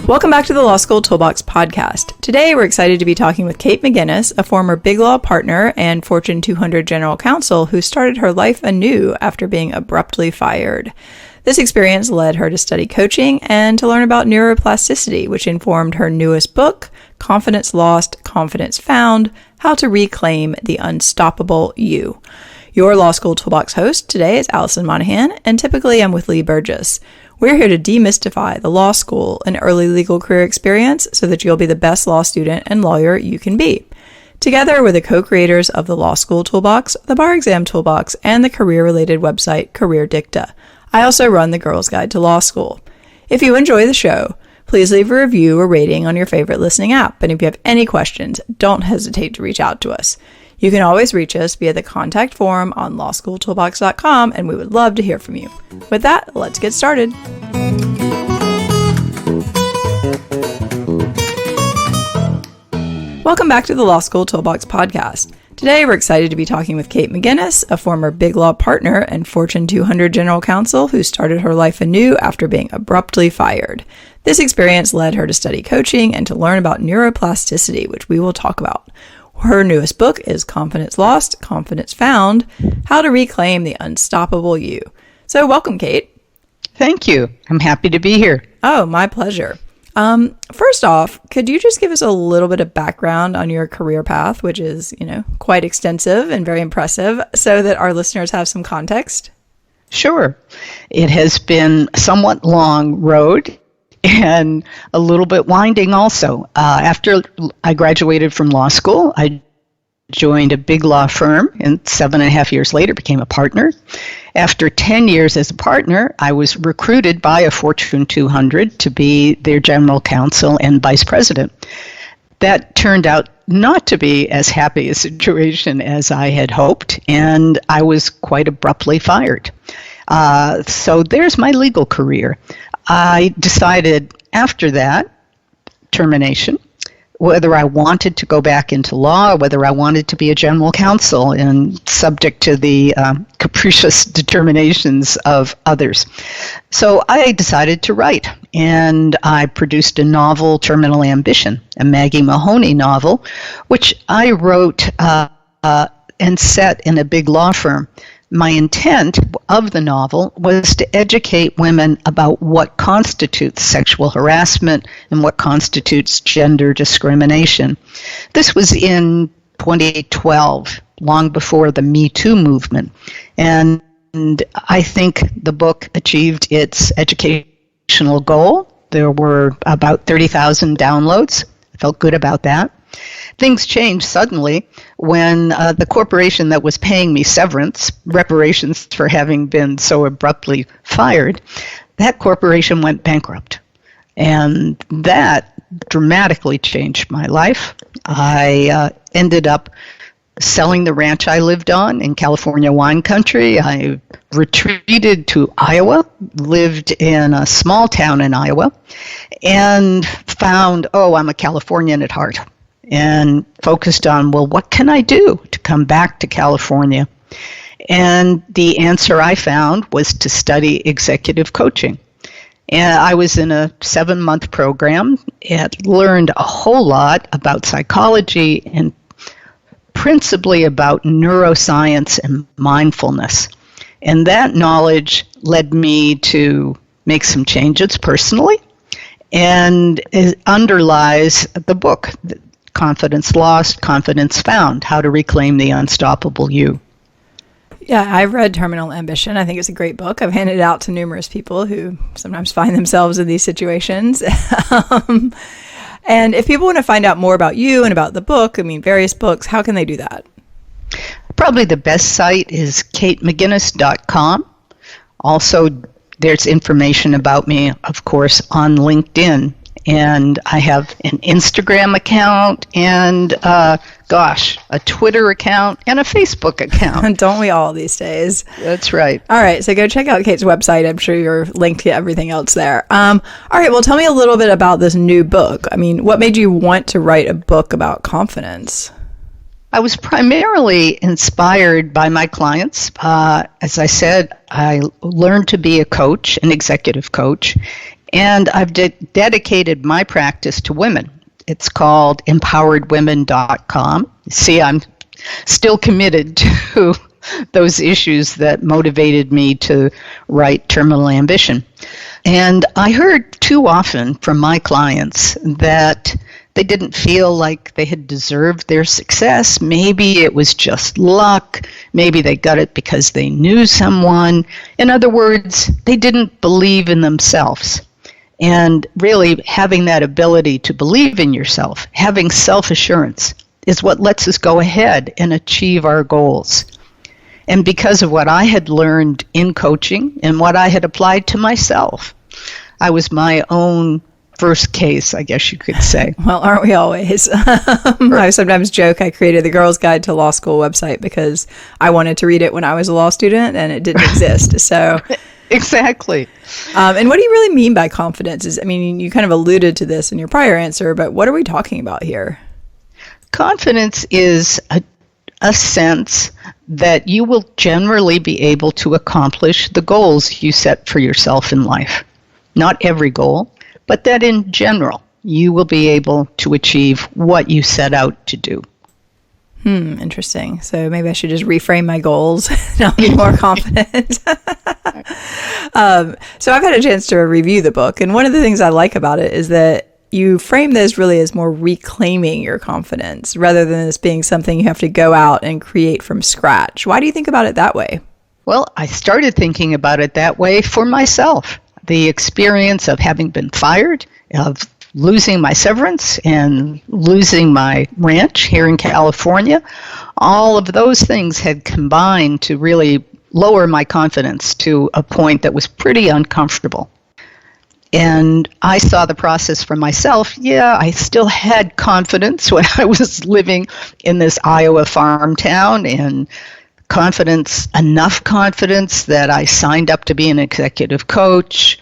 Welcome back to the Law School Toolbox podcast. Today, we're excited to be talking with Kate McGuinness, a former Big Law partner and Fortune 200 general counsel who started her life anew after being abruptly fired. This experience led her to study coaching and to learn about neuroplasticity, which informed her newest book, Confidence Lost, Confidence Found: How to Reclaim the Unstoppable You. Your Law School Toolbox host today is Allison Monahan, and typically I'm with Lee Burgess. We're here to demystify the law school and early legal career experience so that you'll be the best law student and lawyer you can be. Together, we're the co-creators of the Law School Toolbox, the Bar Exam Toolbox, and the career-related website Career Dicta. I also run the Girls Guide to Law School. If you enjoy the show, please leave a review or rating on your favorite listening app. And if you have any questions, don't hesitate to reach out to us. You can always reach us via the contact form on lawschooltoolbox.com, and we would love to hear from you. With that, let's get started. Welcome back to the Law School Toolbox podcast. Today, we're excited to be talking with Kate McGuinness, a former Big Law partner and Fortune 200 general counsel who started her life anew after being abruptly fired. This experience led her to study coaching and to learn about neuroplasticity, which we will talk about. Her newest book is Confidence Lost, Confidence Found: How to Reclaim the Unstoppable You. So welcome, Kate. Thank you. I'm happy to be here. Oh, my pleasure. First off, could you just give us a little bit of background on your career path, which is, quite extensive and very impressive, so that our listeners have some context? Sure. It has been a somewhat long road and a little bit winding also. After I graduated from law school, I joined a big law firm, and 7.5 years later became a partner. After 10 years as a partner, I was recruited by a Fortune 200 to be their general counsel and vice president. That turned out not to be as happy a situation as I had hoped, and I was quite abruptly fired. So there's my legal career. I decided after that termination whether I wanted to go back into law or whether I wanted to be a general counsel, and subject to the capricious determinations of others. So I decided to write, and I produced a novel, Terminal Ambition, a Maggie Mahoney novel, which I wrote and set in a big law firm. My intent of the novel was to educate women about what constitutes sexual harassment and what constitutes gender discrimination. This was in 2012, long before the Me Too movement. And I think the book achieved its educational goal. There were about 30,000 downloads. I felt good about that. Things changed suddenly when the corporation that was paying me severance, reparations for having been so abruptly fired, that corporation went bankrupt. And that dramatically changed my life. I ended up selling the ranch I lived on in California wine country. I retreated to Iowa, lived in a small town in Iowa, and found, I'm a Californian at heart. And focused on, what can I do to come back to California? And the answer I found was to study executive coaching. And I was in a 7-month program and learned a whole lot about psychology and principally about neuroscience and mindfulness. And that knowledge led me to make some changes personally, and it underlies the book, Confidence Lost, Confidence Found: How to Reclaim the Unstoppable You. Yeah, I've read Terminal Ambition. I think it's a great book. I've handed it out to numerous people who sometimes find themselves in these situations. And if people want to find out more about you and about the book, various books, how can they do that? Probably the best site is katemcguinness.com. Also, there's information about me, of course, on LinkedIn. And I have an Instagram account and, a Twitter account and a Facebook account. Don't we all these days? That's right. All right, so go check out Kate's website. I'm sure you're linked to everything else there. All right, well, tell me a little bit about this new book. What made you want to write a book about confidence? I was primarily inspired by my clients. As I said, I learned to be a coach, an executive coach. And I've dedicated my practice to women. It's called empoweredwomen.com. See, I'm still committed to those issues that motivated me to write Terminal Ambition. And I heard too often from my clients that they didn't feel like they had deserved their success. Maybe it was just luck. Maybe they got it because they knew someone. In other words, they didn't believe in themselves. And really having that ability to believe in yourself, having self-assurance, is what lets us go ahead and achieve our goals. And because of what I had learned in coaching and what I had applied to myself, I was my own first case, I guess you could say. Well, aren't we always? I sometimes joke I created the Girls Guide to Law School website because I wanted to read it when I was a law student and it didn't exist. So exactly. And what do you really mean by confidence? I mean, you kind of alluded to this in your prior answer, but what are we talking about here? Confidence is a sense that you will generally be able to accomplish the goals you set for yourself in life. Not every goal, but that in general, you will be able to achieve what you set out to do. Interesting. So maybe I should just reframe my goals and I'll be more confident. So I've had a chance to review the book, and one of the things I like about it is that you frame this really as more reclaiming your confidence rather than this being something you have to go out and create from scratch. Why do you think about it that way? Well, I started thinking about it that way for myself. The experience of having been fired, of losing my severance and losing my ranch here in California, all of those things had combined to really lower my confidence to a point that was pretty uncomfortable. And I saw the process for myself. Yeah, I still had confidence when I was living in this Iowa farm town, and confidence, enough confidence that I signed up to be an executive coach,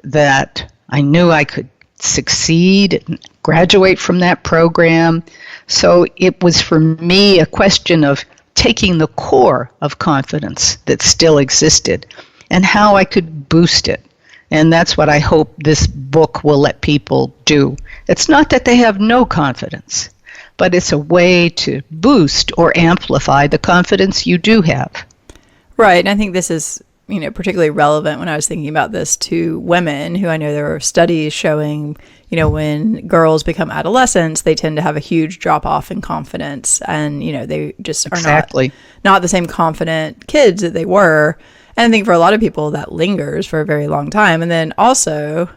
that I knew I could succeed and graduate from that program. So it was for me a question of taking the core of confidence that still existed and how I could boost it. And that's what I hope this book will let people do. It's not that they have no confidence, but it's a way to boost or amplify the confidence you do have. Right. And I think this is, particularly relevant when I was thinking about this to women who I know there are studies showing, when girls become adolescents, they tend to have a huge drop off in confidence. And, they just are not the same confident kids that they were. And I think for a lot of people that lingers for a very long time. And then also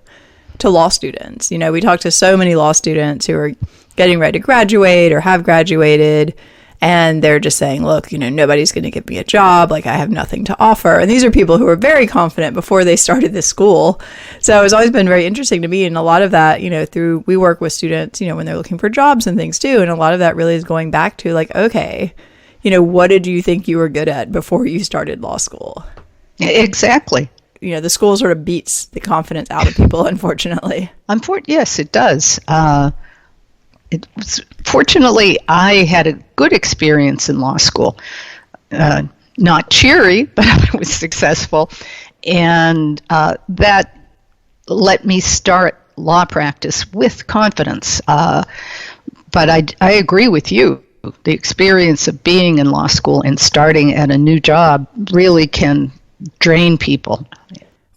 to law students, we talk to so many law students who are getting ready to graduate or have graduated, and they're just saying, look, nobody's going to give me a job. Like, I have nothing to offer. And these are people who are very confident before they started this school. So it's always been very interesting to me. And a lot of that, we work with students, when they're looking for jobs and things too. And a lot of that really is going back to like, okay, what did you think you were good at before you started law school? Exactly. The school sort of beats the confidence out of people, unfortunately. Yes, it does. Fortunately, I had a good experience in law school. Not cheery, but I was successful. And that let me start law practice with confidence. But I agree with you. The experience of being in law school and starting at a new job really can drain people.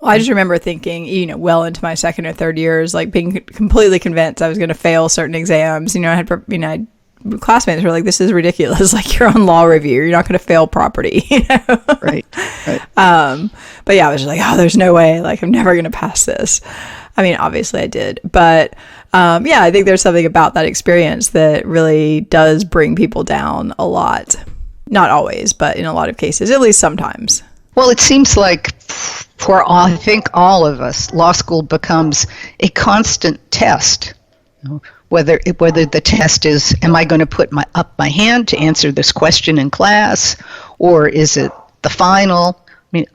Well, I just remember thinking, well into my second or third years, like being completely convinced I was going to fail certain exams. I had classmates were like, "This is ridiculous. Like, you're on law review. You're not going to fail property." Right. But yeah, I was just like, "Oh, there's no way. Like, I'm never going to pass this." I mean, obviously I did, but I think there's something about that experience that really does bring people down a lot. Not always, but in a lot of cases, at least sometimes. Well, it seems like for I think all of us, law school becomes a constant test. Whether the test is, am I going to put up my hand to answer this question in class, or is it the final? I mean,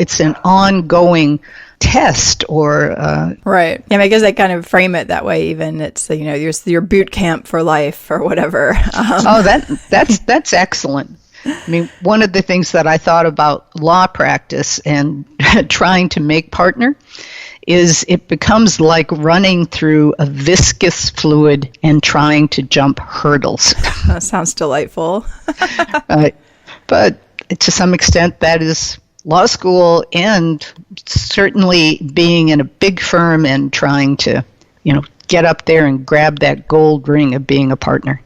it's an ongoing test or right. Yeah, I guess they kind of frame it that way. Even it's your boot camp for life or whatever. That's excellent. I mean, one of the things that I thought about law practice and trying to make partner is it becomes like running through a viscous fluid and trying to jump hurdles. That sounds delightful. But to some extent, that is law school, and certainly being in a big firm and trying to, get up there and grab that gold ring of being a partner.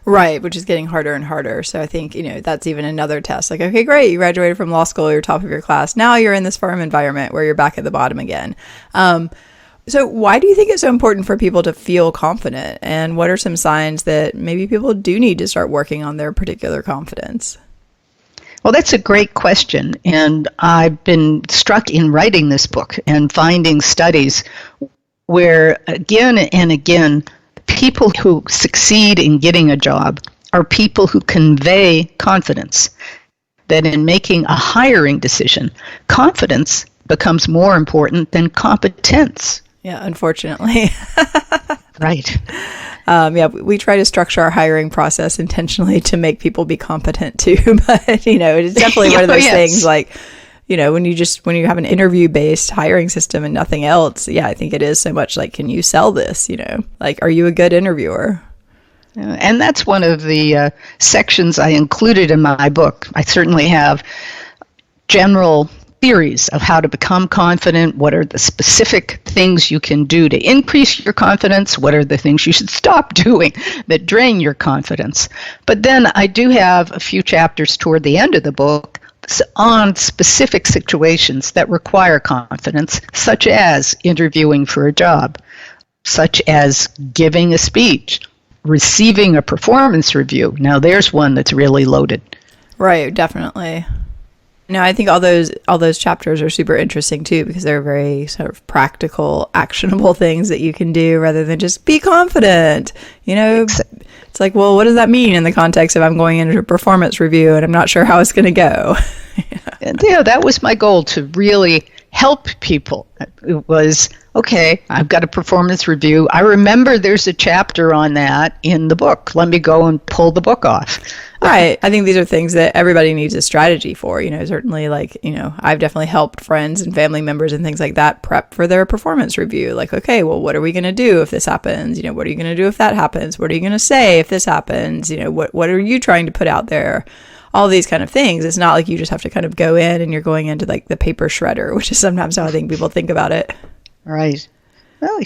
Right, which is getting harder and harder. So I think, that's even another test. Like, okay, great, you graduated from law school, you're top of your class. Now you're in this firm environment where you're back at the bottom again. So why do you think it's so important for people to feel confident? And what are some signs that maybe people do need to start working on their particular confidence? Well, that's a great question. And I've been struck in writing this book and finding studies where again and again, people who succeed in getting a job are people who convey confidence. That in making a hiring decision, confidence becomes more important than competence. Yeah, unfortunately. Right. We try to structure our hiring process intentionally to make people be competent too. But, it's definitely one of those things like, when you have an interview-based hiring system and nothing else, I think it is so much like, can you sell this? Like, are you a good interviewer? And that's one of the sections I included in my book. I certainly have general theories of how to become confident. What are the specific things you can do to increase your confidence? What are the things you should stop doing that drain your confidence? But then I do have a few chapters toward the end of the book on specific situations that require confidence, such as interviewing for a job, such as giving a speech, receiving a performance review. Now there's one that's really loaded. Right, definitely. No, I think all those chapters are super interesting too, because they're very sort of practical, actionable things that you can do rather than just be confident. It's like, well, what does that mean in the context of I'm going into a performance review and I'm not sure how it's going to go? And that was my goal, to really help people. It was, okay, I've got a performance review. I remember there's a chapter on that in the book. Let me go and pull the book off. Right. I think these are things that everybody needs a strategy for, certainly I've definitely helped friends and family members and things like that prep for their performance review. Like, okay, well, what are we going to do if this happens? What are you going to do if that happens? What are you going to say if this happens? What are you trying to put out there? All these kind of things. It's not like you just have to kind of go in and you're going into like the paper shredder, which is sometimes how I think people think about it. Right. Well,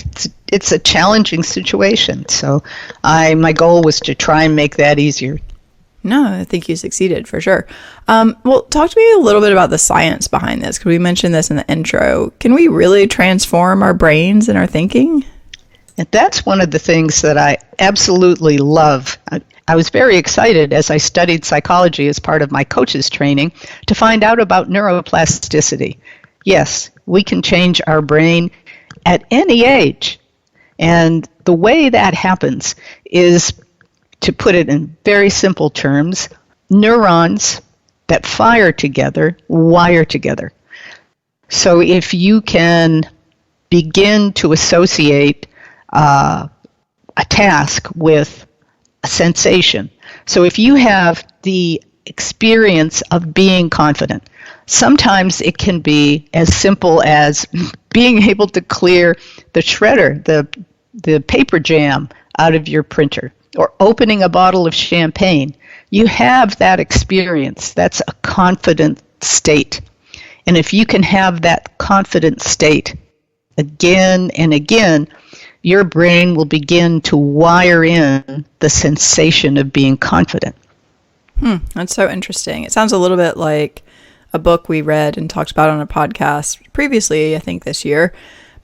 it's a challenging situation. So my goal was to try and make that easier. No, I think you succeeded for sure. Well, talk to me a little bit about the science behind this, because we mentioned this in the intro. Can we really transform our brains and our thinking? And that's one of the things that I absolutely love. I was very excited as I studied psychology as part of my coach's training to find out about neuroplasticity. Yes, we can change our brain at any age. And the way that happens is, to put it in very simple terms, neurons that fire together wire together. So if you can begin to associate a task with a sensation. So if you have the experience of being confident, sometimes it can be as simple as being able to clear the shredder, the paper jam out of your printer, or opening a bottle of champagne. You have that experience. That's a confident state. And if you can have that confident state again and again, your brain will begin to wire in the sensation of being confident. That's so interesting. It sounds a little bit like a book we read and talked about on a podcast previously, I think this year,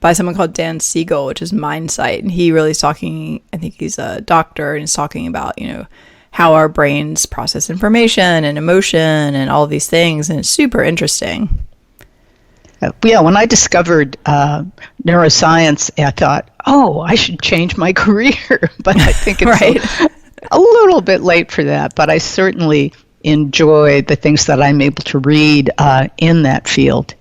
by someone called Dan Siegel, which is Mindsight. And he really is talking, I think he's a doctor, and he's talking about, how our brains process information and emotion and all these things. And it's super interesting. When I discovered neuroscience, I thought, I should change my career. But I think it's right. a little bit late for that. But I certainly enjoy the things that I'm able to read in that field.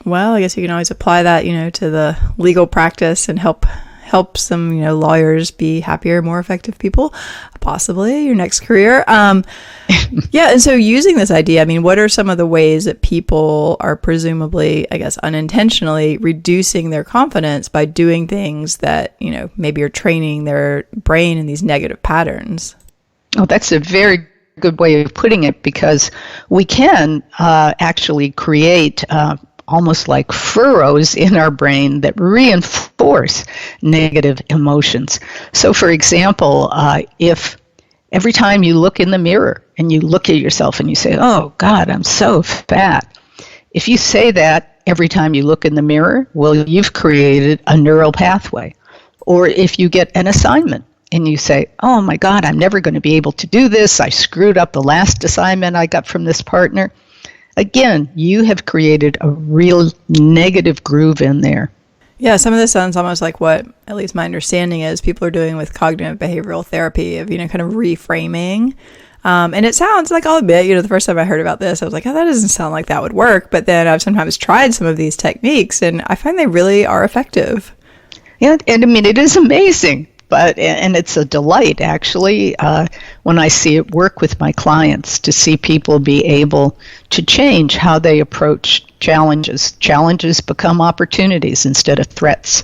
Well, I guess you can always apply that, to the legal practice and help help some, lawyers be happier, more effective people, possibly your next career. Yeah. And so using this idea, I mean, what are some of the ways that people are presumably, I guess, unintentionally reducing their confidence by doing things that, maybe are training their brain in these negative patterns? Oh, that's a very good way of putting it, because we can actually create almost like furrows in our brain that reinforce negative emotions. So, for example, if every time you look in the mirror and you look at yourself and you say, "Oh God, I'm so fat," if you say that every time you look in the mirror, well, you've created a neural pathway. Or if you get an assignment and you say, "Oh my God, I'm never going to be able to do this. I screwed up the last assignment I got from this partner." Again, you have created a real negative groove in there. Yeah, some of this sounds almost like what, at least my understanding is, people are doing with cognitive behavioral therapy of, kind of reframing. And it sounds like, I'll admit, the first time I heard about this, I was like, oh, that doesn't sound like that would work. But then I've sometimes tried some of these techniques and I find they really are effective. Yeah, and I mean, it is amazing. And it's a delight, actually, when I see it work with my clients, to see people be able to change how they approach challenges. Challenges become opportunities instead of threats.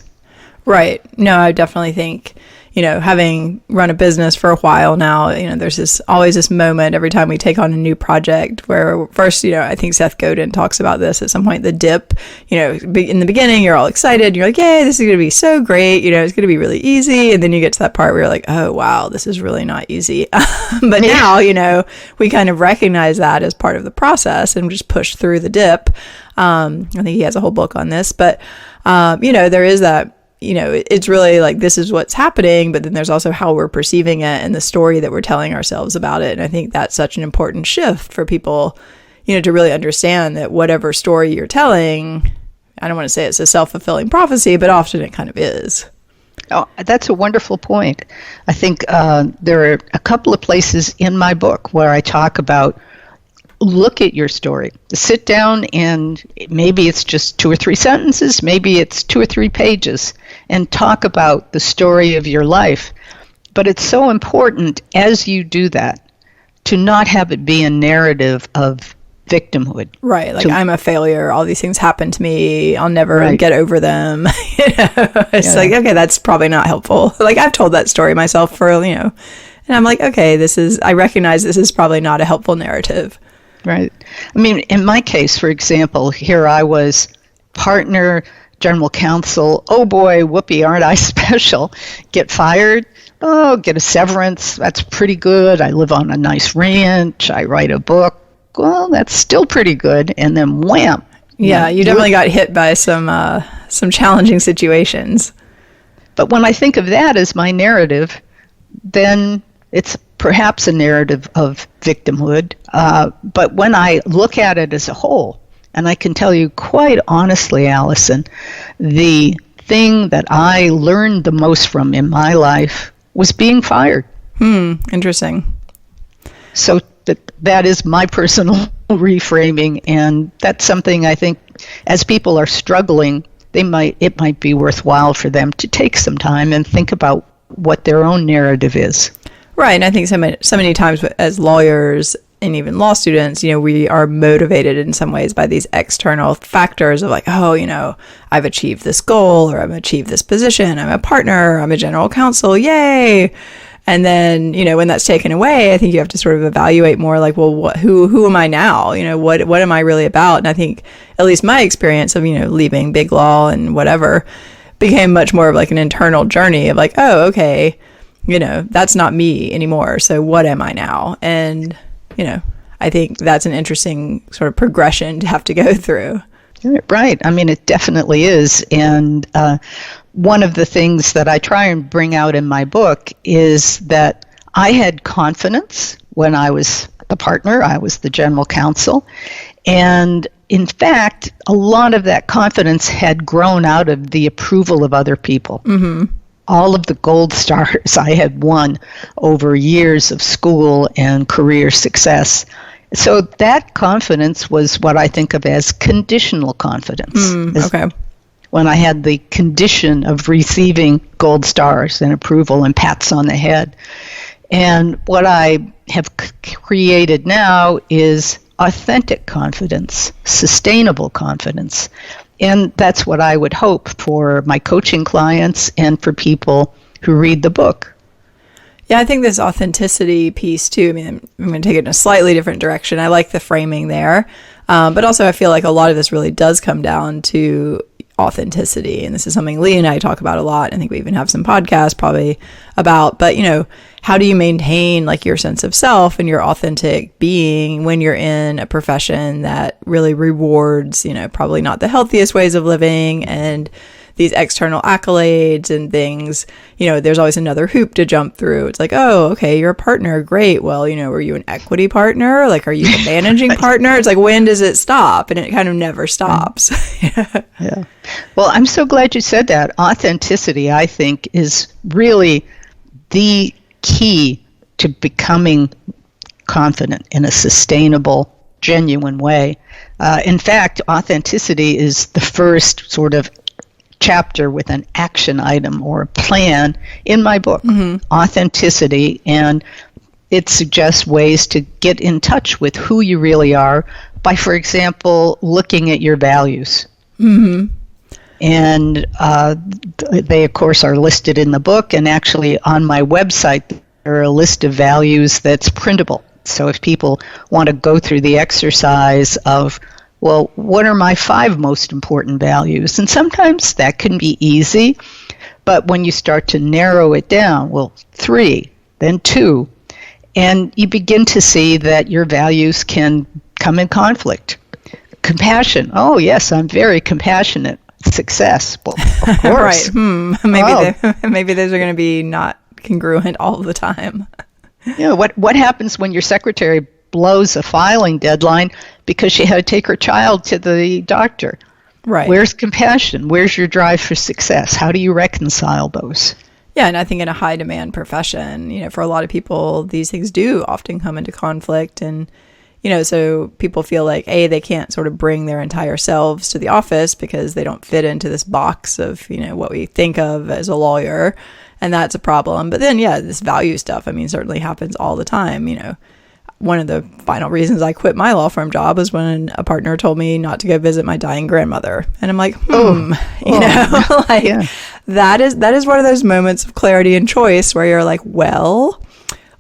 Right. No, I definitely think, having run a business for a while now, there's always this moment every time we take on a new project where first, I think Seth Godin talks about this at some point, the dip, in the beginning, you're all excited. You're like, yay, this is going to be so great. It's going to be really easy. And then you get to that part where you're like, oh, wow, this is really not easy. But now, we kind of recognize that as part of the process and just push through the dip. I think he has a whole book on this, but, there is that. It's really like, this is what's happening, but then there's also how we're perceiving it and the story that we're telling ourselves about it. And I think that's such an important shift for people, to really understand that whatever story you're telling, I don't want to say it's a self-fulfilling prophecy, but often it kind of is. Oh, that's a wonderful point. I think there are a couple of places in my book where I talk about, look at your story. Sit down, and maybe it's just 2 or 3 sentences, maybe it's 2 or 3 pages, and talk about the story of your life. But it's so important as you do that to not have it be a narrative of victimhood. Right, like I'm a failure, all these things happen to me, I'll never get over them. It's like, okay, that's probably not helpful. Like I've told that story myself for, and I'm like, okay, I recognize this is probably not a helpful narrative. Right. I mean, in my case, for example, here I was partner, general counsel. Oh boy, whoopee, aren't I special? Get fired. Oh, get a severance. That's pretty good. I live on a nice ranch. I write a book. Well, that's still pretty good. And then wham. Yeah, you definitely got hit by some challenging situations. But when I think of that as my narrative, then it's perhaps a narrative of victimhood. But when I look at it as a whole, and I can tell you quite honestly, Allison, the thing that I learned the most from in my life was being fired. Interesting. So that is my personal reframing, and that's something I think as people are struggling, it might be worthwhile for them to take some time and think about what their own narrative is. Right, and I think so many times as lawyers and even law students, we are motivated in some ways by these external factors of like, oh, I've achieved this goal, or I've achieved this position, I'm a partner, I'm a general counsel, yay! And then, when that's taken away, I think you have to sort of evaluate more like, well, who am I now? What am I really about? And I think at least my experience of, leaving big law and whatever became much more of like an internal journey of like, oh, okay, that's not me anymore. So what am I now? And, I think that's an interesting sort of progression to have to go through. Right. I mean, it definitely is. And one of the things that I try and bring out in my book is that I had confidence when I was the partner, I was the general counsel. And in fact, a lot of that confidence had grown out of the approval of other people. Mm-hmm. All of the gold stars I had won over years of school and career success. So that confidence was what I think of as conditional confidence. Okay. when I had the condition of receiving gold stars and approval and pats on the head. And what I have created now is authentic confidence, sustainable confidence. And that's what I would hope for my coaching clients and for people who read the book. Yeah, I think this authenticity piece too, I mean, I'm going to take it in a slightly different direction. I like the framing there. But also I feel like a lot of this really does come down to authenticity. And this is something Lee and I talk about a lot. I think we even have some podcasts probably about, but how do you maintain like your sense of self and your authentic being when you're in a profession that really rewards, probably not the healthiest ways of living and these external accolades and things, there's always another hoop to jump through. It's like, oh, okay, you're a partner. Great. Well, were you an equity partner? Like, are you a managing partner? It's like, when does it stop? And it kind of never stops. Yeah. Well, I'm so glad you said that. Authenticity, I think, is really the key to becoming confident in a sustainable, genuine way. In fact, authenticity is the first sort of chapter with an action item or a plan in my book, Authenticity, and it suggests ways to get in touch with who you really are by, for example, looking at your values. And they, of course, are listed in the book, and actually on my website there are a list of values that's printable. So if people want to go through the exercise of, well, what are my 5 most important values? And sometimes that can be easy, but when you start to narrow it down, well, 3, then 2, and you begin to see that your values can come in conflict. Compassion. Oh, yes, I'm very compassionate. Success. Well, of course. Right. Maybe those are going to be not congruent all the time. What happens when your secretary blows a filing deadline because she had to take her child to the doctor? Right. Where's compassion? Where's your drive for success? How do you reconcile those? Yeah, and I think in a high demand profession, for a lot of people, these things do often come into conflict. And, so people feel like, A, they can't sort of bring their entire selves to the office because they don't fit into this box of, what we think of as a lawyer. And that's a problem. But then, this value stuff, certainly happens all the time. One of the final reasons I quit my law firm job was when a partner told me not to go visit my dying grandmother. And I'm like, that is one of those moments of clarity and choice where you're like, well,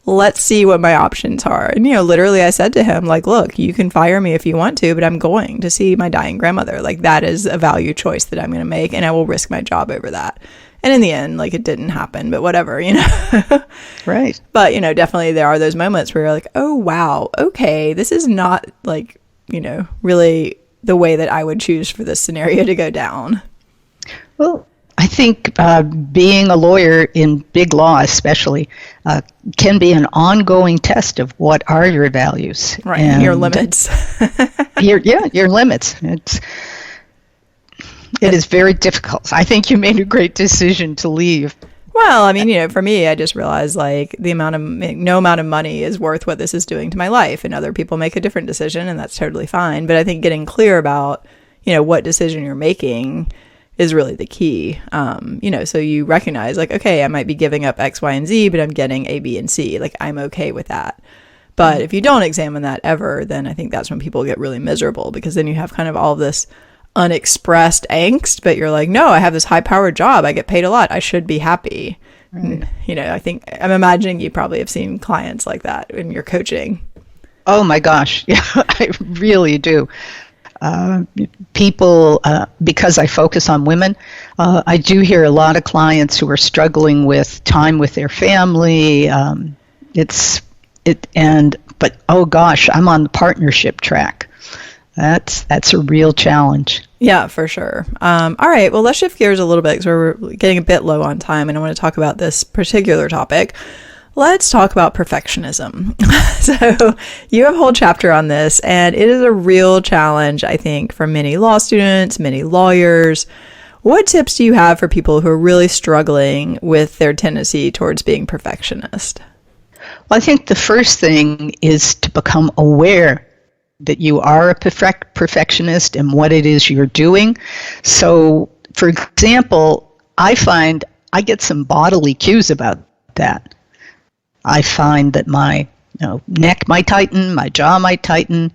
let's see what my options are. And, literally I said to him, like, look, you can fire me if you want to, but I'm going to see my dying grandmother. Like, that is a value choice that I'm going to make, and I will risk my job over that. And in the end, like, it didn't happen, but whatever, Right. But, definitely there are those moments where you're like, oh, wow, okay, this is not like, really the way that I would choose for this scenario to go down. Well, I think being a lawyer in big law especially can be an ongoing test of what are your values. Right, and your limits. your limits. It is very difficult. I think you made a great decision to leave. Well, for me, I just realized like no amount of money is worth what this is doing to my life, and other people make a different decision, and that's totally fine. But I think getting clear about, what decision you're making is really the key. So you recognize like, okay, I might be giving up X, Y, and Z, but I'm getting A, B, and C. Like, I'm okay with that. But if you don't examine that ever, then I think that's when people get really miserable, because then you have kind of all of this unexpressed angst, but you're like, no, I have this high-powered job. I get paid a lot. I should be happy. Right. I think I'm imagining you probably have seen clients like that in your coaching. Oh my gosh. Yeah, I really do. People, because I focus on women, I do hear a lot of clients who are struggling with time with their family. But oh gosh, I'm on the partnership track. That's a real challenge. Yeah, for sure. All right, well, let's shift gears a little bit because we're getting a bit low on time, and I want to talk about this particular topic. Let's talk about perfectionism. So you have a whole chapter on this, and it is a real challenge, I think, for many law students, many lawyers. What tips do you have for people who are really struggling with their tendency towards being perfectionist? Well, I think the first thing is to become aware that you are a perfectionist and what it is you're doing. So for example, I find I get some bodily cues about that. I find that my neck might tighten, my jaw might tighten,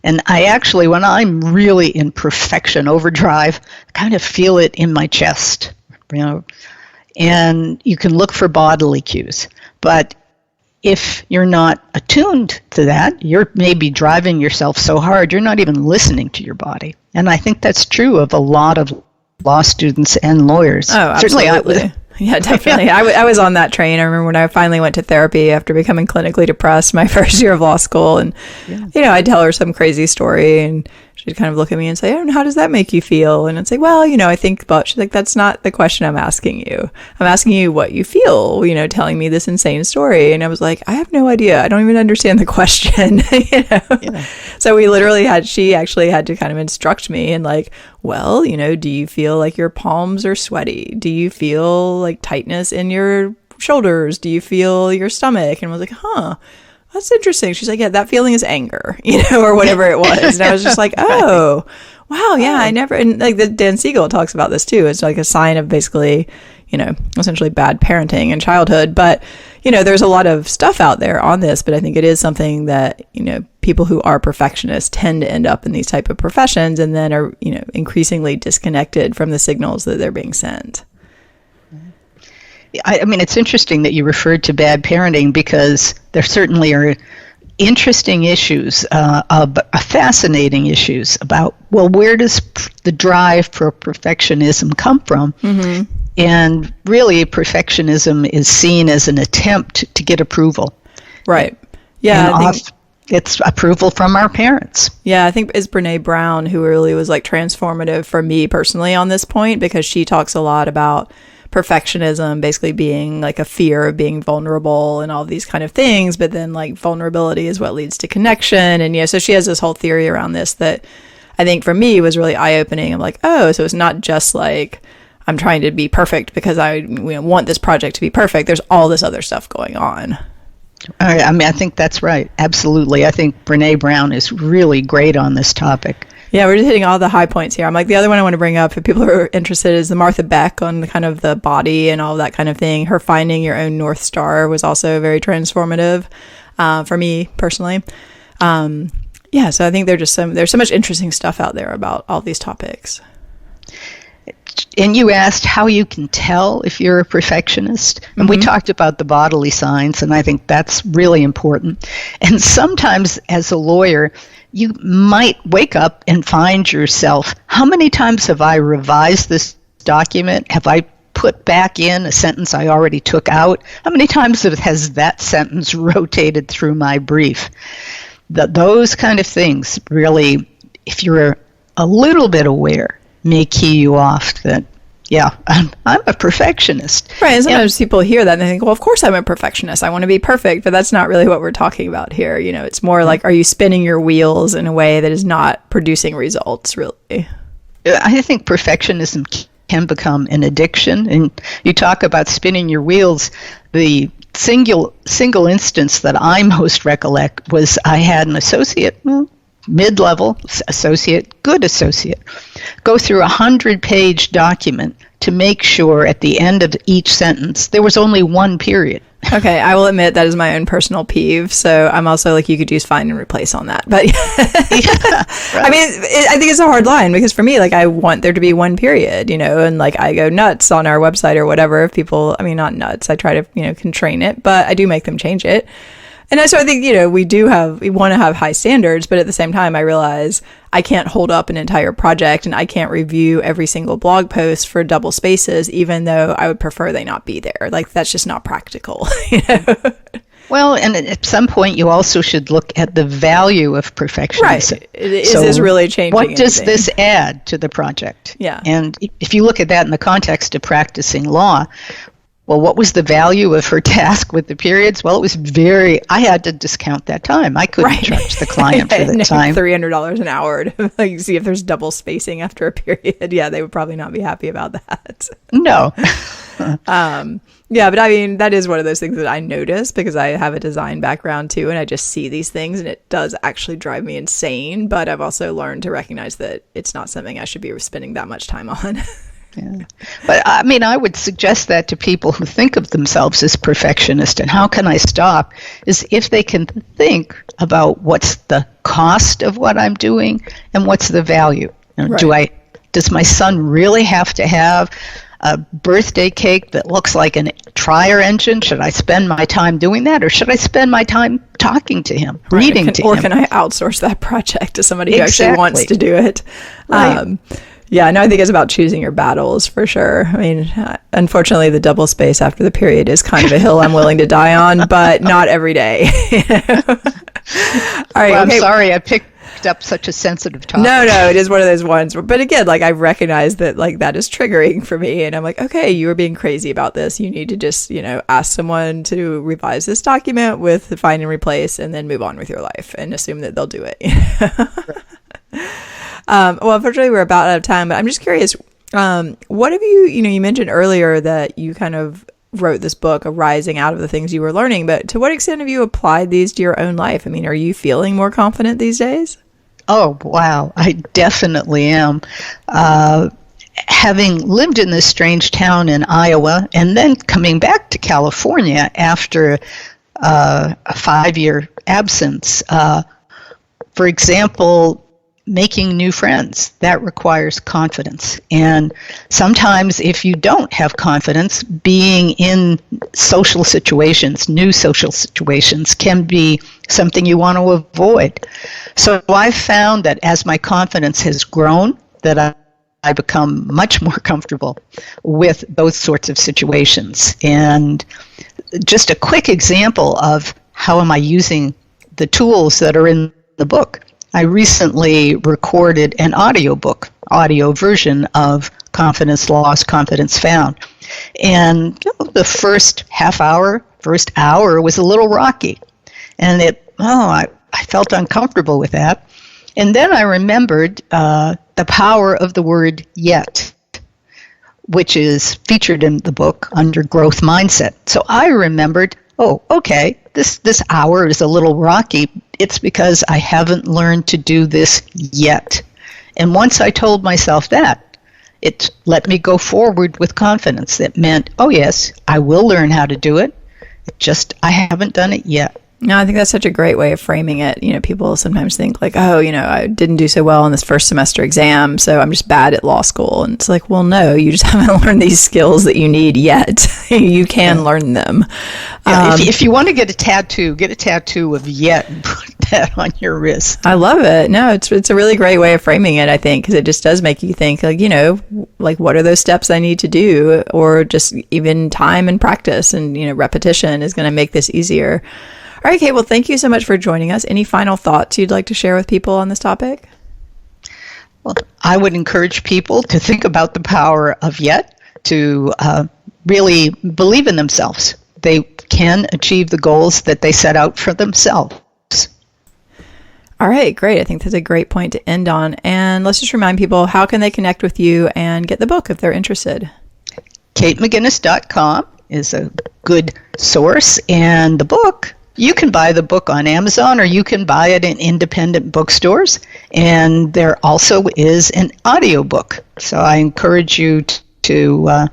and I actually, when I'm really in perfection overdrive, kind of feel it in my chest, and you can look for bodily cues. But if you're not attuned to that, you're maybe driving yourself so hard, you're not even listening to your body. And I think that's true of a lot of law students and lawyers. Oh, absolutely. Yeah, definitely. Yeah. I was on that train. I remember when I finally went to therapy after becoming clinically depressed my first year of law school. And, I'd tell her some crazy story and she'd kind of look at me and say, "Oh, how does that make you feel?" And I'd say, "Well, I think about," she's like, "That's not the question I'm asking you. I'm asking you what you feel, telling me this insane story." And I was like, "I have no idea. I don't even understand the question." Yeah. So she actually had to kind of instruct me and like, "Well, do you feel like your palms are sweaty? Do you feel like tightness in your shoulders? Do you feel your stomach?" And I was like, "Huh. That's interesting." She's like, "Yeah, that feeling is anger," or whatever it was. And I was just like, "Oh, wow. Yeah, I never," and like Dan Siegel talks about this too. It's like a sign of basically, essentially bad parenting in childhood. But, there's a lot of stuff out there on this, but I think it is something that, people who are perfectionists tend to end up in these type of professions and then are, increasingly disconnected from the signals that they're being sent. I mean, it's interesting that you referred to bad parenting because there certainly are interesting issues, fascinating issues about, well, where does the drive for perfectionism come from? Mm-hmm. And really, perfectionism is seen as an attempt to get approval. Right. Yeah. It's approval from our parents. Yeah, I think it's Brene Brown who really was like transformative for me personally on this point, because she talks a lot about perfectionism basically being like a fear of being vulnerable and all these kind of things, but then like vulnerability is what leads to connection. And so she has this whole theory around this that I think for me was really eye-opening. I'm like, oh, so it's not just like I'm trying to be perfect because I want this project to be perfect. There's all this other stuff going on. I mean, I think that's right. Absolutely. I think Brene Brown is really great on this topic. Yeah, we're just hitting all the high points here. I'm like, the other one I want to bring up, if people are interested, is the Martha Beck on the kind of the body and all that kind of thing. Her Finding Your Own North Star was also very transformative for me personally. So I think there's so much interesting stuff out there about all these topics. And you asked how you can tell if you're a perfectionist. And we talked about the bodily signs, and I think that's really important. And sometimes as a lawyer, you might wake up and find yourself, how many times have I revised this document? Have I put back in a sentence I already took out? How many times has that sentence rotated through my brief? Those kind of things really, if you're a little bit aware, may key you off that, yeah, I'm a perfectionist. Right, and sometimes people hear that and they think, well, of course I'm a perfectionist. I want to be perfect, but that's not really what we're talking about here. It's more like, are you spinning your wheels in a way that is not producing results, really? I think perfectionism can become an addiction. And you talk about spinning your wheels. The single instance that I most recollect was I had an associate, mid-level associate, good associate, go through a 100-page document to make sure at the end of each sentence there was only one period. Okay, I will admit that is my own personal peeve. So I'm also like, you could use find and replace on that. But right. I mean, I think it's a hard line because for me, like, I want there to be one period, and like I go nuts on our website or whatever. If people, not nuts, I try to, can train it, but I do make them change it. And so I think, we want to have high standards, but at the same time, I realize I can't hold up an entire project and I can't review every single blog post for double spaces, even though I would prefer they not be there. Like, that's just not practical. Well, and at some point, you also should look at the value of perfectionism. Right. Is this really changing What does this add to the project? Yeah. And if you look at that in the context of practicing law, well, what was the value of her task with the periods? Well, it was I had to discount that time. I couldn't charge the client for the time. $300 an hour to like, see if there's double spacing after a period. Yeah, they would probably not be happy about that. No. Yeah, but I mean, that is one of those things that I notice because I have a design background too, and I just see these things and it does actually drive me insane. But I've also learned to recognize that it's not something I should be spending that much time on. Yeah. But I mean, I would suggest that to people who think of themselves as perfectionist, and how can I stop, is if they can think about what's the cost of what I'm doing and what's the value. You know, Right. does my son really have to have a birthday cake that looks like a Trier engine? Should I spend my time doing that, or should I spend my time talking to him, reading to him? Or can I outsource that project to somebody who actually Exactly. wants to do it? Right. Yeah, no, I think it's about choosing your battles for sure. I mean, unfortunately, the double space after the period is kind of a hill I'm willing to die on, but not every day. All right. Well, okay. I'm sorry I picked up such a sensitive topic. No, it is one of those ones. But again, like I recognize that like that is triggering for me. And I'm like, okay, you were being crazy about this. You need to just, ask someone to revise this document with the find and replace and then move on with your life and assume that they'll do it. Well, unfortunately, we're about out of time, but I'm just curious, what have you mentioned earlier that you kind of wrote this book arising out of the things you were learning, but to what extent have you applied these to your own life? I mean, are you feeling more confident these days? Oh, wow. I definitely am. Having lived in this strange town in Iowa and then coming back to California after a 5-year absence, for example, making new friends, that requires confidence. And sometimes if you don't have confidence, being in social situations, new social situations, can be something you want to avoid. So I've found that as my confidence has grown, that I become much more comfortable with those sorts of situations. And just a quick example of how am I using the tools that are in the book. I recently recorded an audio version of Confidence Lost, Confidence Found. And the first hour was a little rocky. And I felt uncomfortable with that. And then I remembered the power of the word yet, which is featured in the book under growth mindset. So I remembered, okay, this hour is a little rocky. It's because I haven't learned to do this yet. And once I told myself that, it let me go forward with confidence. It meant, oh yes, I will learn how to do it. I haven't done it yet. No, I think that's such a great way of framing it. People sometimes think like, I didn't do so well in this first semester exam, so I'm just bad at law school. And it's like, well, no, you just haven't learned these skills that you need yet. You can learn them. Yeah, if you want to get a tattoo of yet and put that on your wrist. I love it. No, it's a really great way of framing it, I think, because it just does make you think like, what are those steps I need to do? Or just even time and practice and, repetition is going to make this easier. All right, Kate, well, thank you so much for joining us. Any final thoughts you'd like to share with people on this topic? Well, I would encourage people to think about the power of yet, to really believe in themselves. They can achieve the goals that they set out for themselves. All right, great. I think that's a great point to end on. And let's just remind people, how can they connect with you and get the book if they're interested? KateMcGuinness.com is a good source, and the book, you can buy the book on Amazon or you can buy it in independent bookstores. And there also is an audiobook. So I encourage you to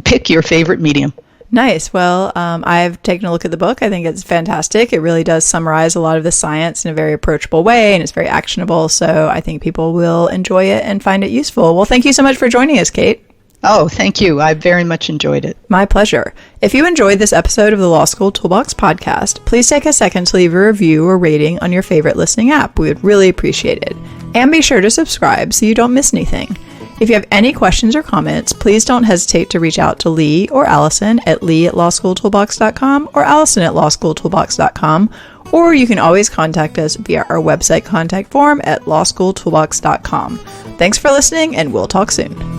pick your favorite medium. Nice. Well, I've taken a look at the book. I think it's fantastic. It really does summarize a lot of the science in a very approachable way, and it's very actionable. So I think people will enjoy it and find it useful. Well, thank you so much for joining us, Kate. Oh, thank you. I very much enjoyed it. My pleasure. If you enjoyed this episode of the Law School Toolbox podcast, please take a second to leave a review or rating on your favorite listening app. We would really appreciate it. And be sure to subscribe so you don't miss anything. If you have any questions or comments, please don't hesitate to reach out to Lee or Allison at lee@lawschooltoolbox.com or allison@lawschooltoolbox.com, or you can always contact us via our website contact form at lawschooltoolbox.com. Thanks for listening, and we'll talk soon.